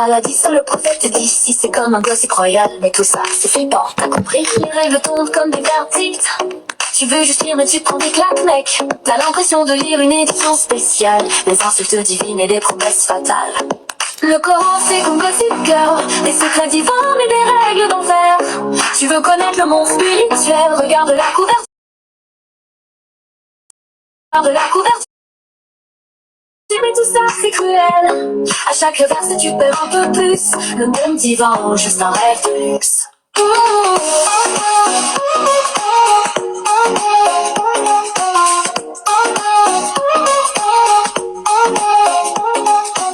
Allah dit ça, le prophète dit si c'est comme un gossip royal, mais tout ça c'est flippant. T'as compris? Les règles tombent comme des verdicts. Tu veux juste lire mais tu te prends des claques, mec. T'as l'impression de lire une édition spéciale, des insultes divines et des promesses fatales. Le Coran c'est comme Gossip Girl, des secrets divins mais des règles d'enfer. Tu veux connaître le monde spirituel, regarde la couverture. Regarde la couverture. Mais tout ça c'est cruel. À chaque verset tu perds un peu plus. Le monde divin, juste un rêve de luxe.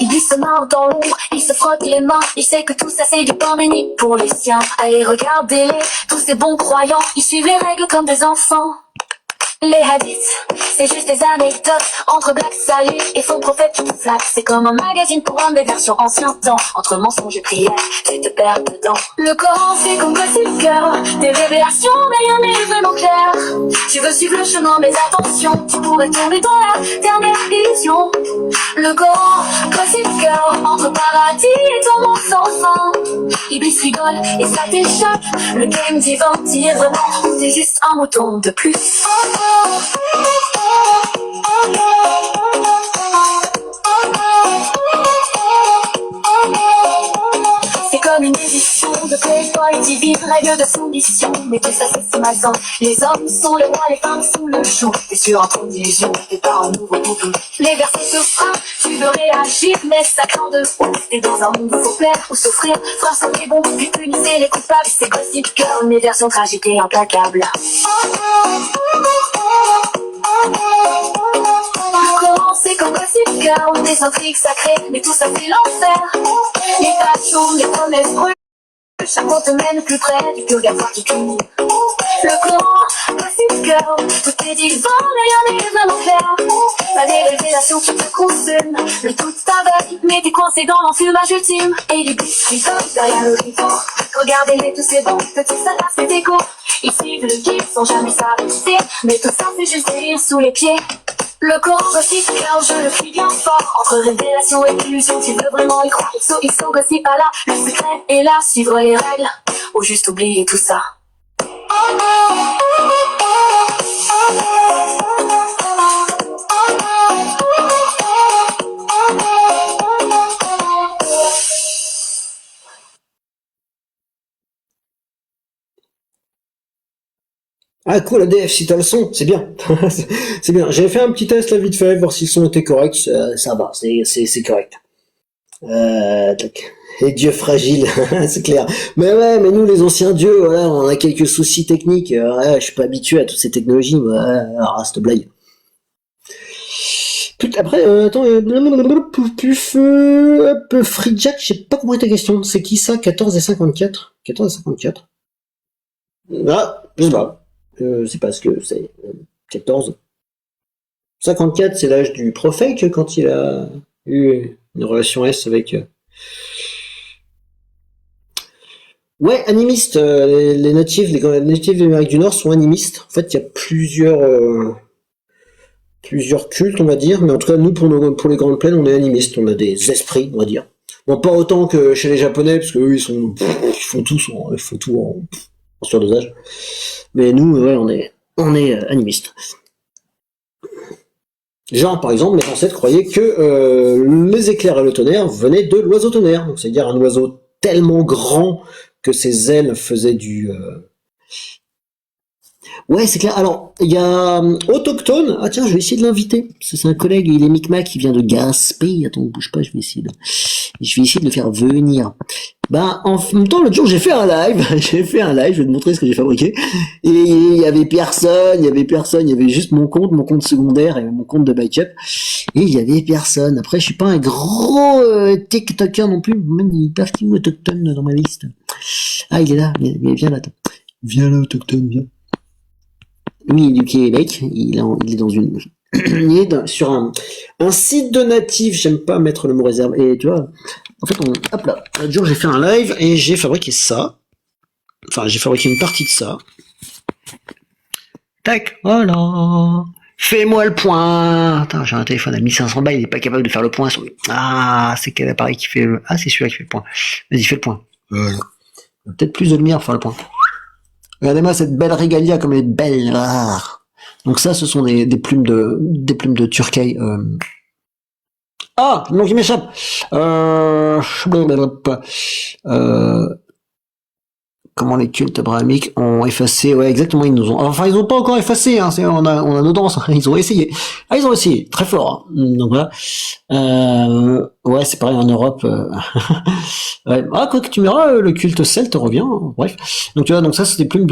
Il se marre dans l'ombre, il se frotte les mains. Il sait que tout ça c'est du pain béni pour les siens. Allez regardez-les, tous ces bons croyants. Ils suivent les règles comme des enfants. Les hadiths, c'est juste des anecdotes entre Black Salih et faux prophètes qui te flattent. C'est comme un magazine pour rendre des versions anciens temps. Entre mensonges et prières, tu te perds dedans. Le Coran c'est comme Gossip Girl, des révélations mais rien n'est vraiment clair. Tu veux suivre le chemin mais attention, tu pourrais tomber dans la dernière illusion. Le Coran, Gossip Girl, entre paradis et ton monde sans fin. Iblis rigole et ça t'échappe. Le game divin t'y est vraiment, ou t'es juste un mouton de plus. C'est comme une édition de Playboy divine, règle de soumission. Mais tout ça c'est malsain. Les hommes sont les rois, les femmes sous le joug. T'es sur un trône d'illusion, t'es pas un nouveau couple. Les versets te frappent, tu veux réagir, mais ça craint de ouf. T'es dans un monde où faut plaire ou souffrir. Frères sont les bons, puis punissez les coupables. C'est Gossip Girl, mes versions tragiques et implacables. Le Coran c'est comme Gossip Girl, des intrigues sacrées, mais tout ça c'est l'enfer. Les passions, les promesses brûlées, chaque mot te mène plus près du purgatoire qui crie. Le Coran, Gossip Girl, tout est divin, mais rien n'est vraiment clair. T'as des révélations qui te consument, le tout t'aveugle, mais t'es coincé dans l'enfumage ultime. Et les bus rigolent derrière le rideau. Regardez-les tous ces bons petits salades, c'est égo. Ils suivent le guide sans jamais s'arrêter, mais tout ça c'est juste des rires sous les pieds. Le Coran Gossip Girl, je le crie bien fort. Entre révélation et illusion, tu veux vraiment y croire. Ils sont Gossip Allah, le secret est là, suivre les règles, ou juste oublier tout ça. Ah cool, ADF, si t'as le son, c'est bien. C'est bien. J'ai fait un petit test là vite fait, voir si le son était correct. Ça va, c'est correct. Tac. Et dieux fragiles, c'est clair. Mais ouais, mais nous les anciens dieux, voilà, on a quelques soucis techniques. Ouais, je suis pas habitué à toutes ces technologies. Ouais, alors, cette blague. Après, attends, Free Jack, j'ai pas compris ta question. C'est qui ça, 14 et 54? 14 et 54? Ah, je sais pas. Je sais pas ce que c'est. 14. 54, c'est l'âge du prophète quand il a eu une relation S avec... Ouais, animiste. Les natifs d'Amérique du Nord sont animistes. En fait, il y a plusieurs cultes, on va dire, mais en tout cas, nous, pour les Grandes Plaines, on est animistes. On a des esprits, on va dire. Bon, pas autant que chez les Japonais, parce que eux, ils font tout en surdosage. Mais nous, ouais, on est animistes. Genre, par exemple, mes ancêtres croyaient que les éclairs et le tonnerre venaient de l'oiseau tonnerre. Donc, c'est-à-dire un oiseau tellement grand que ses ailes faisaient du... Ouais, c'est clair. Alors, il y a Autochtone. Ah tiens, je vais essayer de l'inviter. C'est un collègue, il est micmac, il vient de Gaspé. Attends, bouge pas, je vais essayer de le faire venir. Bah, en même temps, l'autre jour, j'ai fait un live, je vais te montrer ce que j'ai fabriqué. Et il y avait personne, il y avait juste mon compte secondaire et mon compte de backup. Et il y avait personne. Après, je suis pas un gros TikToker non plus, même il est parti où Autochtone dans ma liste. Ah, il est là, mais viens là, attends. Viens là, Autochtone, viens. Lui, il est du Québec, il est dans une... il est sur un site de natif, j'aime pas mettre le mot réserve, et tu vois, en fait, hop là, l'autre jour j'ai fait un live, et j'ai fabriqué ça, enfin, j'ai fabriqué une partie de ça, tac, voilà, Fais-moi le point. Attends, j'ai un téléphone à 1500 balles, il est pas capable de faire le point sur lui. Ah, c'est quel appareil qui fait le... Ah, c'est celui-là qui fait le point. Vas-y, fais le point. Peut-être plus de lumière pour faire le point. Regardez-moi cette belle régalia comme elle est belle. Ah. Donc ça, ce sont des plumes de Turquie. Ah, le nom qui m'échappe. Comment les cultes abrahamiques ont effacé, ouais, exactement, ils ont pas encore effacé, hein, on a nos danses, ils ont essayé. Ah, ils ont essayé, très fort. Donc voilà. Ouais, c'est pareil en Europe. Ouais. Ah, quoi que tu verras, le culte celte revient, bref. Donc tu vois, donc ça, c'est des plumes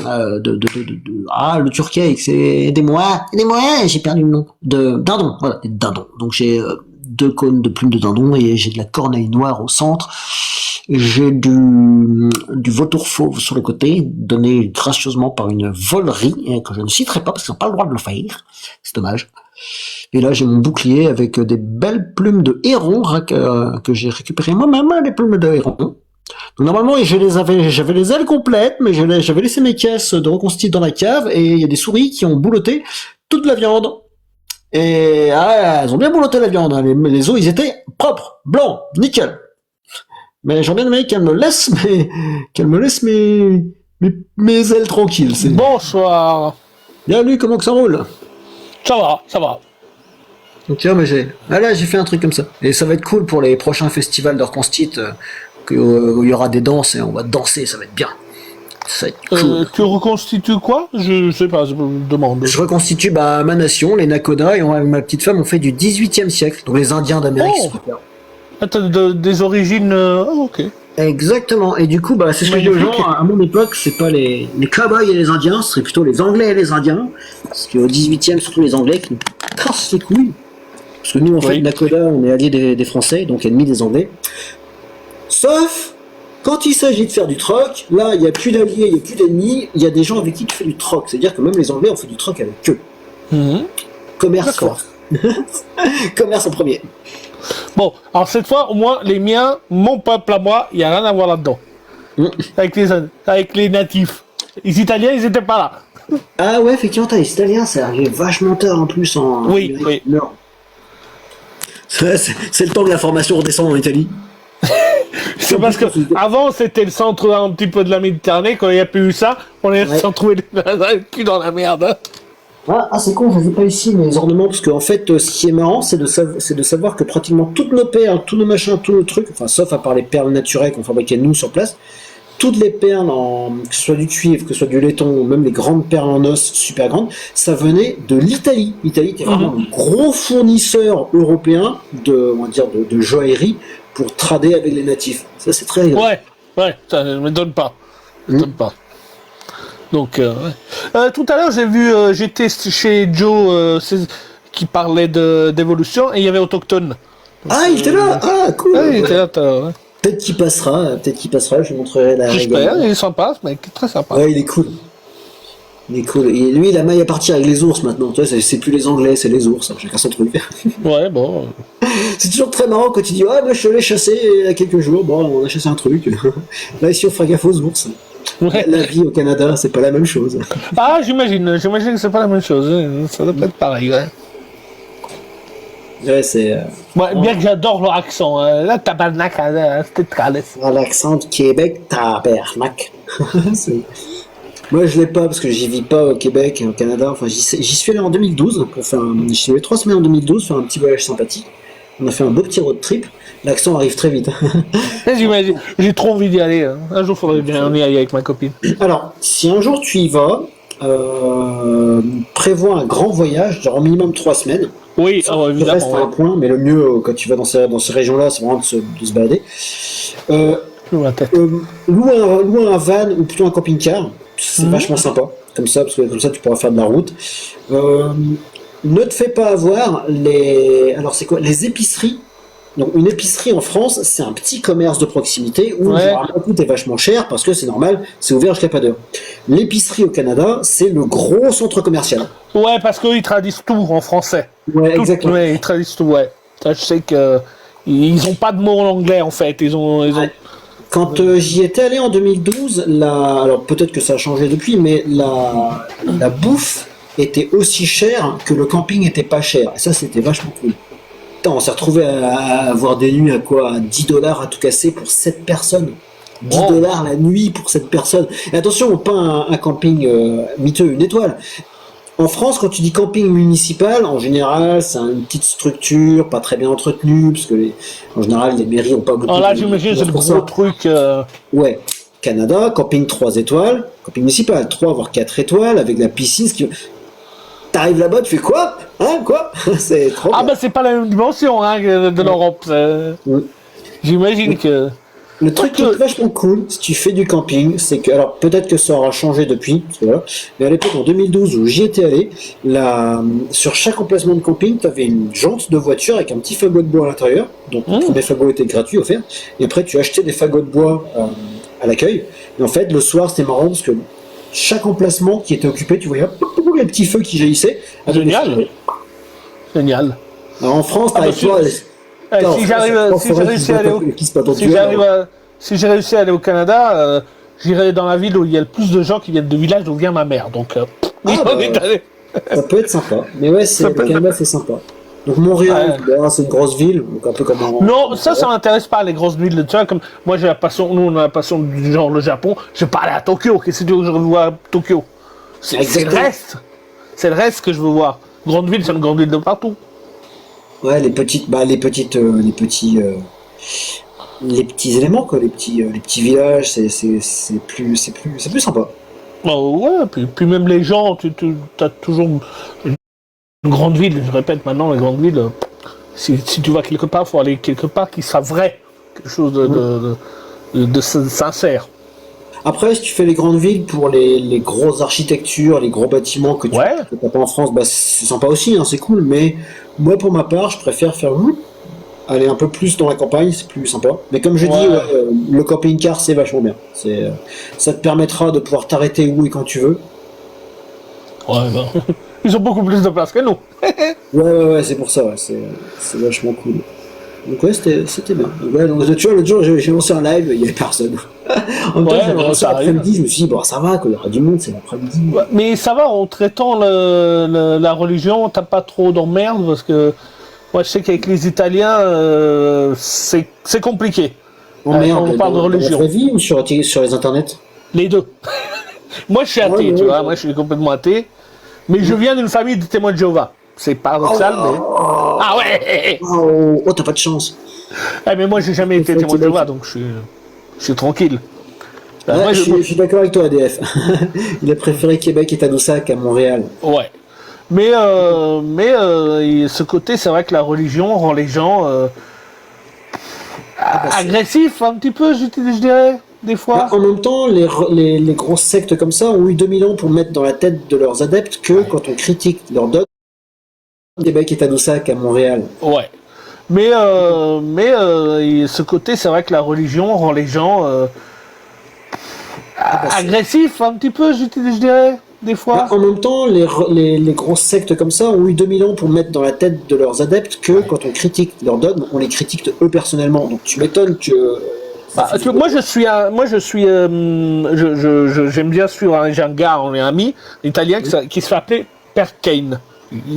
ah, le turquet, c'est, aidez-moi, j'ai perdu le nom. De dindon, voilà, des dindons. Donc j'ai 2 cônes de plumes de dindon et j'ai de la corneille noire au centre. J'ai du vautour fauve sur le côté, donné gracieusement par une volerie, que je ne citerai pas parce qu'ils n'ont pas le droit de le faire. C'est dommage. Et là, j'ai mon bouclier avec des belles plumes de héron que j'ai récupérées moi-même, des plumes de héron. Donc, normalement, j'avais les ailes complètes, mais j'avais laissé mes caisses de reconstituer dans la cave et il y a des souris qui ont boulotté toute la viande. Et elles ont bien boulotté la viande. Hein. Les os, ils étaient propres, blancs, nickel. Mais j'aurais bien aimé qu'elle me laisse mes ailes tranquilles. Bonsoir. Bien lui, comment que ça roule? Ça va. Donc tiens, mais j'ai fait un truc comme ça. Et ça va être cool pour les prochains festivals de reconstitute, où il y aura des danses et on va danser, ça va être bien. Ça va être cool. Tu reconstitues quoi? Je sais pas, je me demande. Je reconstitue ma nation, les Nakoda, et avec ma petite femme, on fait du 18e siècle. Donc les Indiens d'Amérique. Oh. T'as des origines... ok. Exactement, et du coup, c'est ce que je dis aux gens, à mon époque, c'est pas les cow-boys et les Indiens, ce serait plutôt les Anglais et les Indiens, parce qu'au 18e, surtout les Anglais qui nous cassent les couilles, parce que nous, en fait, Nakoda, on est alliés des Français, donc ennemis des Anglais, sauf quand il s'agit de faire du troc, là, il n'y a plus d'alliés, il n'y a plus d'ennemis, il y a des gens avec qui tu fais du troc, c'est-à-dire que même les Anglais, on fait du troc avec eux. Commerce fort. Commerce en premier. Bon, alors cette fois, au moins, les miens, mon peuple à moi, il n'y a rien à voir là-dedans. Avec les natifs. Les Italiens, ils étaient pas là. Ah ouais, effectivement, les Italiens, ça arrive vachement tard en plus en oui. C'est le temps que la formation redescende en Italie. C'est parce que avant c'était le centre un petit peu de la Méditerranée, quand il n'y a plus eu ça, on est retrouvé le cul dans la merde. Ah, c'est con, je ne les ai pas ici, mes ornements, parce qu'en fait, ce qui est marrant, c'est de savoir que pratiquement toutes nos perles, tous nos machins, tous nos trucs, enfin, sauf à part les perles naturelles qu'on fabriquait nous sur place, toutes les perles, que ce soit du cuivre, que ce soit du laiton, ou même les grandes perles en os super grandes, ça venait de l'Italie. L'Italie était vraiment un gros fournisseur européen de joaillerie pour trader avec les natifs. Ça, c'est très... Ouais, ça ne m'étonne pas. Donc, tout à l'heure, j'ai vu, j'étais chez Joe qui parlait d'évolution et il y avait Autochtone. Donc, il était là. Ah, cool. Il était là, ouais. Peut-être qu'il passera, je lui montrerai la J'espère, il est sympa, ce mec, très sympa. Ouais, il est cool. Et lui, il a maille à partir avec les ours maintenant. Tu vois, c'est plus les Anglais, c'est les ours. Chacun son truc. Ouais, bon. C'est toujours très marrant quand tu dis moi je suis allé chasser il y a quelques jours. Bon, on a chassé un truc. Là, ici, on fera gaffe aux ours. Ouais. La vie au Canada, c'est pas la même chose. Ah, j'imagine que c'est pas la même chose. Ça doit pas être pareil, ouais. Ouais, c'est... bien que j'adore leur accent. Là, tabarnak, c'était très... L'accent du Québec, tabarnak. Moi, je l'ai pas parce que j'y vis pas au Québec, au Canada. Enfin, j'y suis allé en 2012 pour faire j'y suis allé 3 semaines en 2012 faire un petit voyage sympathique. On a fait un beau petit road trip. L'accent arrive très vite. J'imagine. J'ai trop envie d'y aller. Un jour, faudrait bien y aller avec ma copine. Alors, si un jour tu y vas, prévois un grand voyage, genre au minimum 3 semaines. Oui, évidemment. Il reste un point, mais le mieux quand tu vas dans ces régions-là, c'est vraiment de se balader. Loue un van ou plutôt un camping-car, c'est vachement sympa. Comme ça, parce que comme ça tu pourras faire de la route. Ne te fais pas avoir les épiceries. Donc une épicerie en France, c'est un petit commerce de proximité où tout est vachement cher parce que c'est normal, c'est ouvert jusqu'à pas d'heure. L'épicerie au Canada, c'est le gros centre commercial. Ouais, parce qu'ils traduisent tout en français. Ouais, exactement. Ouais, ils traduisent tout, ouais. Ça, je sais que ils ont pas de mots en anglais en fait. Ils ont... Quand j'y étais allé en 2012, alors peut-être que ça a changé depuis, mais la bouffe était aussi cher que le camping était pas cher. Et ça, c'était vachement cool. Putain, on s'est retrouvé à avoir des nuits à quoi? À 10 dollars à tout casser pour 7 personnes. 10 Oh. dollars la nuit pour cette personne. Et attention, pas un camping miteux, une étoile. En France, quand tu dis camping municipal, en général, c'est une petite structure, pas très bien entretenue, parce que en général, les mairies ont pas beaucoup Alors là, de j'imagine, c'est le pour gros ça. truc. Ouais. Canada, camping 3 étoiles, camping municipal 3 voire 4 étoiles, avec la piscine, ce qui... T'arrives là-bas, tu fais quoi? Hein, quoi? C'est trop Ah, bien. bah, c'est pas la même dimension hein, que de l'Europe. Mm. J'imagine que. Le truc qui est vachement cool, si tu fais du camping, c'est que, alors peut-être que ça aura changé depuis, parce que voilà, mais à l'époque en 2012 où j'y étais allé, sur chaque emplacement de camping, tu avais une jante de voiture avec un petit fagot de bois à l'intérieur, donc le premier fagot était gratuit offert, et après tu achetais des fagots de bois à l'accueil, et en fait le soir c'était marrant parce que chaque emplacement qui était occupé, tu voyais hop, les petits feux qui jaillissaient. avec des Génial. feux. Génial. Alors en France, Ah, t'arrives bah, pas... Si j'ai réussi à aller au... Si j'ai réussi à aller au Canada, j'irai dans la ville où il y a le plus de gens qui viennent de villages d'où vient ma mère. Donc, on est allé. Ça peut être sympa. Mais ouais, le Canada, c'est sympa. Donc Montréal, d'ailleurs, c'est une grosse ville, donc un peu comme en... Non, ça m'intéresse pas, les grosses villes. Tu vois, comme moi, j'ai la passion, nous, on a la passion du genre le Japon. Je vais pas aller à Tokyo. Qu'est-ce que tu veux que je vois à Tokyo? C'est le reste. C'est le reste que je veux voir. Grande ville, c'est une grande ville de partout. Ouais, les petits éléments, quoi, les petits villages, c'est plus sympa. Oh, ouais, puis même les gens, tu as toujours une grande ville, je répète maintenant, les grandes villes, si tu vas quelque part, il faut aller quelque part qui soit vrai, quelque chose de sincère. Après, si tu fais les grandes villes pour les grosses architectures, les gros bâtiments que tu n'as pas en France, bah, c'est sympa aussi, hein, c'est cool, mais moi, pour ma part, je préfère aller un peu plus dans la campagne, c'est plus sympa. Mais comme je dis, le camping-car, c'est vachement bien. Ça te permettra de pouvoir t'arrêter où et quand tu veux. Ouais, bah. Ils ont beaucoup plus de place que nous. Ouais, c'est pour ça, ouais, c'est vachement cool. Donc ouais, c'était bien. Ouais, donc, tu vois, l'autre jour, j'ai lancé un live, il n'y avait personne. En même temps, j'avais lancé l'après-midi, je me suis dit, bon, ça va, il y aura du monde, c'est l'après-midi. Ouais, mais ça va, en traitant la religion, t'as pas trop d'emmerde, parce que moi, je sais qu'avec les Italiens, c'est compliqué. Oh merde, on parle de religion. Dans la vraie vie ou sur les internets? Les deux. Moi, je suis athée, tu vois, moi, je suis complètement athée. Mais je viens d'une famille de témoins de Jéhovah. C'est paradoxal, mais... Ah ouais. Oh, t'as pas de chance. Mais moi, j'ai jamais été témoin de Jéhovah, donc je suis tranquille. Ouais, je suis d'accord avec toi, ADF. Il a préféré Québec et Tadoussac à Montréal. Ouais. Mais ce côté, c'est vrai que la religion rend les gens agressifs, un petit peu, je dirais, des fois. En même temps, les grosses sectes comme ça ont eu 2000 ans pour mettre dans la tête de leurs adeptes que quand on critique leur dogme, Québec et Tadoussac à Montréal. Ouais. Mais ce côté, c'est vrai que la religion rend les gens agressifs, un petit peu, je dirais, des fois. En même temps, les grosses sectes comme ça ont eu 2000 ans pour mettre dans la tête de leurs adeptes que quand on critique leur dogme, on les critique eux personnellement. Donc tu m'étonnes que... J'aime bien suivre, j'ai un gars, on est amis, italien, qui se fait appeler Père Kane.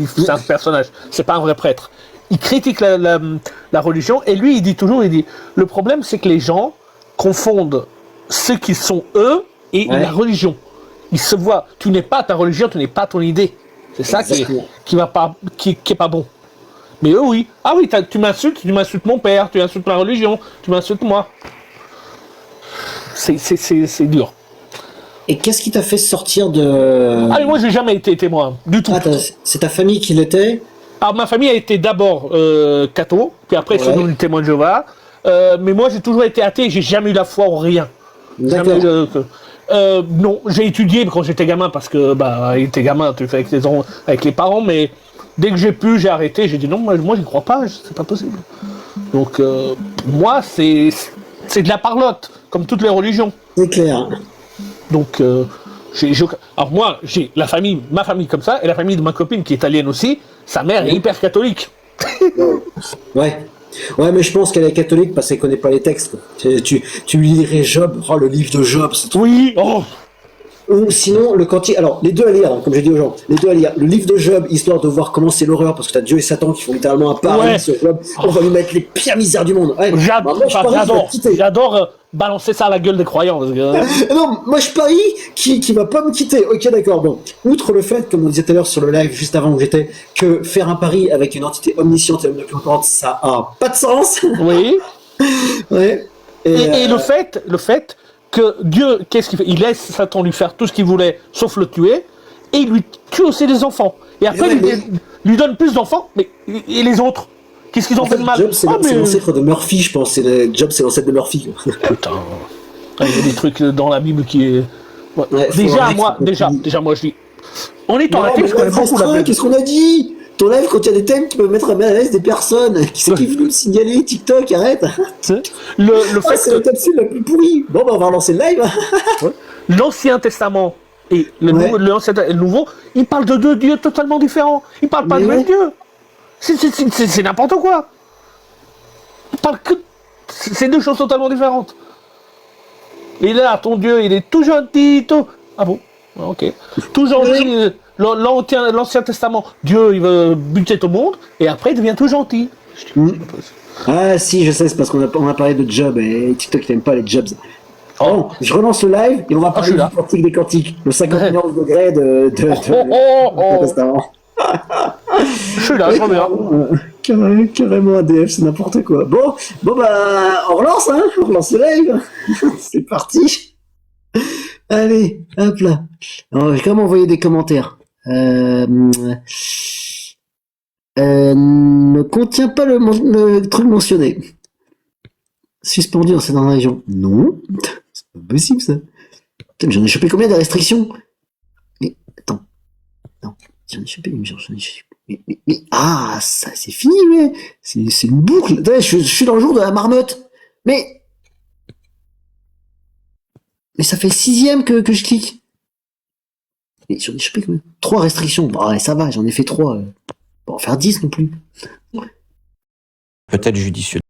C'est un personnage, c'est pas un vrai prêtre. Il critique la religion, et lui, il dit, le problème, c'est que les gens confondent ceux qui sont eux et la religion. Ils se voient, tu n'es pas ta religion, tu n'es pas ton idée. C'est ça qui est pas bon. Mais eux, oui. Ah oui, tu m'insultes mon père, tu insultes ma religion, tu m'insultes moi. C'est dur. Et qu'est-ce qui t'a fait sortir de... Ah, mais moi, j'ai jamais été témoin, du tout. C'est ta famille qui l'était? Alors, ma famille a été d'abord catho, puis après, ils sont devenus témoins de Jéhovah. Mais moi, j'ai toujours été athée, j'ai jamais eu la foi en rien. D'accord. Non, j'ai étudié quand j'étais gamin, parce que, t'es gamin, tu fais avec les parents, mais dès que j'ai pu, j'ai arrêté, j'ai dit non, moi j'y crois pas, c'est pas possible. Donc, moi, c'est de la parlotte, comme toutes les religions. C'est clair. Donc, alors moi, j'ai ma famille comme ça, et la famille de ma copine qui est italienne aussi, sa mère est hyper catholique. Ouais, mais je pense qu'elle est catholique parce qu'elle connaît pas les textes. Tu lui lirais Job, le livre de Job, c'est tout. Oui, oh. Ou sinon, le quantique. Alors, les deux à lire, hein, comme j'ai dit aux gens, les deux à lire. Le livre de Job, histoire de voir comment c'est l'horreur, parce que t'as Dieu et Satan qui font littéralement un pari Ouais. sur Job. On va lui mettre les pires misères du monde. Ouais. Bah, J'adore, moi, je parie qu'il va j'adore, quitter. balancer ça à la gueule des croyants. Parce que, Non, moi je parie qu'il va pas me quitter. Ok, d'accord. Bon, outre le fait, comme on disait tout à l'heure sur le live juste avant où j'étais, que faire un pari avec une entité omnisciente et omnipotente, ça a pas de sens. oui. Ouais. Et le fait que Dieu, qu'est-ce qu'il fait? Il laisse Satan lui faire tout ce qu'il voulait, sauf le tuer, et il lui tue aussi les enfants. Et après, Ouais, il lui donne plus d'enfants, mais et les autres? Qu'est-ce qu'ils ont en fait fait, de mal? Job, c'est Ah, mais- l'ancêtre de Murphy, je pense. Job, c'est l'ancêtre de Murphy. Putain. Il y a des trucs dans la Bible qui est. Ouais. Ouais, faut déjà, arrêter, moi, faut déjà, moi, je dis. En étant Non, athée, mais je connais live beaucoup la restreint, Bible. qu'est-ce qu'on a dit? Ton live, quand il y a des thèmes qui peuvent mettre à mal à l'aise des personnes. Qui c'est qui est venu me signaler? TikTok, arrête. Le Ah, fait c'est la capsule la plus pourrie. Bon, bah, on va relancer le live. que l'Ancien Testament et Ouais. l'Ancien et le Nouveau, ils parlent de deux dieux totalement différents. Ils parlent pas Mais de même ouais. Dieu. C'est n'importe quoi. Ils parlent que. C'est deux choses totalement différentes. Et là, ton Dieu, il est tout gentil, tout. Ah bon? Ah, ok. Tout gentil. L'Ancien Testament, Dieu, il veut buter tout le monde, et après, il devient tout gentil. Ah, si, je sais, c'est parce on a parlé de Job et TikTok n'aime pas les Jobs. Bon, je relance le live et on va je parler suis là. du quantique des quantiques, le 51 degré Oh. Testament. Je suis là, je reviens. Carrément ADF, c'est n'importe quoi. Bon, bah, on relance le live. C'est parti. Allez, hop là. Alors, je vais quand même envoyer des commentaires. Ne contient pas le truc mentionné. Suspendu dans cette région. Non, c'est pas possible ça. Putain, mais j'en ai chopé combien de restrictions? Mais attends, non, j'en ai chopé, ah, ça c'est fini, mais c'est une boucle. Attends, je suis dans le jour de la marmotte. Mais ça fait le 6e que je clique. Mais j'en ai chopé combien? 3 restrictions. Bon, ouais, ça va, j'en ai fait 3. Pas en faire 10 non plus. Peut-être judicieux